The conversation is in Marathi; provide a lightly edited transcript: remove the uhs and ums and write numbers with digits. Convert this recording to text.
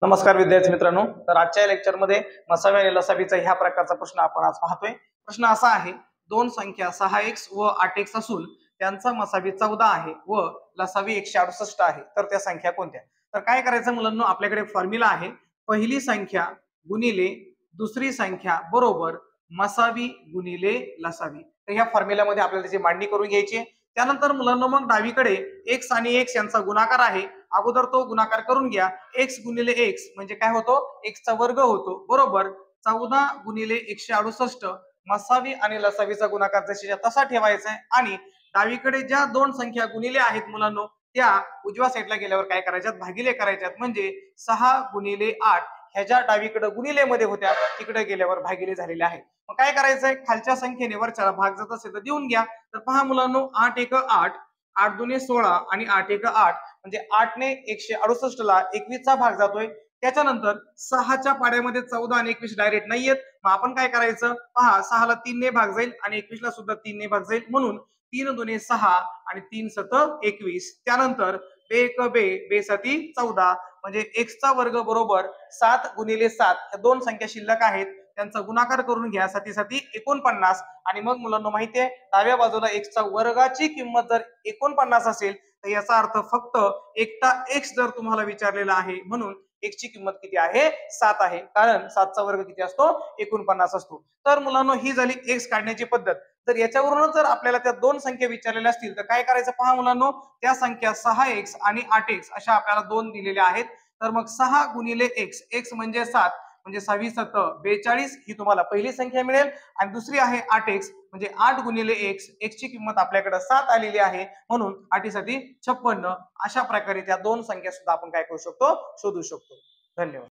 नमस्कार विद्यार्थी मित्रांनो, तर आजच्या लेक्चरमध्ये मसावी आणि लसावीचा ह्या प्रकारचा प्रश्न आपण आज पाहतोय। प्रश्न असा आहे, दोन संख्या 6x व 8x असून त्यांचा मसावी 14 आहे व लसावी 168 आहे, तर त्या संख्या कोणत्या? तर काय करायचं मुलांनो, आपल्याकडे फॉर्म्युला आहे, पहिली संख्या गुणिले दुसरी संख्या बरोबर मसावी गुणिले लसावी। तर ह्या फॉर्म्युल्यामध्ये आपल्याला त्याची मांडणी करून घ्यायची आहे। त्यानंतर मुलांनो मग डावीकडे x आणि x यांचा गुणाकार आहे, अगोदर तो गुणाकार करून घ्या। x गुणिले x म्हणजे काय होतो, x चा वर्ग होतो, बरोबर 14 गुणिले 168 मसावी आणि लसावीचा गुणाकार जशीच्या तसा ठेवायचा आहे। आणि डावीकडे ज्या दोन संख्या गुणिले आहेत मुलांनो, त्या उजव्या साईडला गेल्यावर काय करायच्यात, भागिले करायच्यात। म्हणजे 6 गुणिले 8 ह्या ज्या डावीकडे गुणिले मध्ये होत्या तिकडे गेल्यावर भागिले झालेले आहेत। मग काय करायचंय, खालच्या संख्येने वरच्याला भाग जात असेल तर देऊन घ्या। तर पहा मुलांनो, 8 एक 8, 8 दुने 16 आणि 8 एक 8 म्हणजे 8 ने 168 ला 21 चा भाग जातोय। त्याच्यानंतर 6 च्या पाड्यामध्ये 14 आणि 21 डायरेक्ट नाहीयेत, मग आपण काय करायचं, पहा 6 ला 3 ने भाग जाईल आणि 21 ला सुद्धा 3 ने भाग जाईल, म्हणून 3 दुने 6 आणि 3 सत 21। त्यानंतर बे एक बे, बे सती 14 म्हणजे x चा वर्ग बरोबर 7 गुणिले 7 ह्या दोन संख्या शिल्लक आहेत, त्यांचा गुणाकार करून घ्या, सती सती 49। आणि मग मुलांना माहिती आहे, डाव्या बाजूला x चा वर्गाची किंमत जर 49 असेल तर याचा अर्थ फक्त एकटा x जर तुम्हाला विचारलेला आहे, म्हणून x ची किंमत किती आहे, 7 आहे, कारण 7 चा वर्ग किती असतो, 49 असतो। तर मुलांनो ही झाली x काढण्याची पद्धत। तर याच्यावरून जर आपल्याला त्या दोन संख्या विचारलेल्या असतील तर काय करायचं, पहा मुलांनो, त्या संख्या 6x आणि 8x अशा आपल्याला दोन दिलेल्या आहेत। तर मग 6 गुणिले x, x म्हणजे 7 म्हणजे 6 7 42 ही तुम्हाला पहिली संख्या मिळेल, आणि दुसरी आहे 8x म्हणजे 8 गुणिले x, x ची किंमत आपल्याकडे 7 आलेली आहे, म्हणून 8 साठी 56। अशा प्रकारे त्या दोन संख्या सुद्धा आपण काय करू शकतो, शोधू शकतो। धन्यवाद।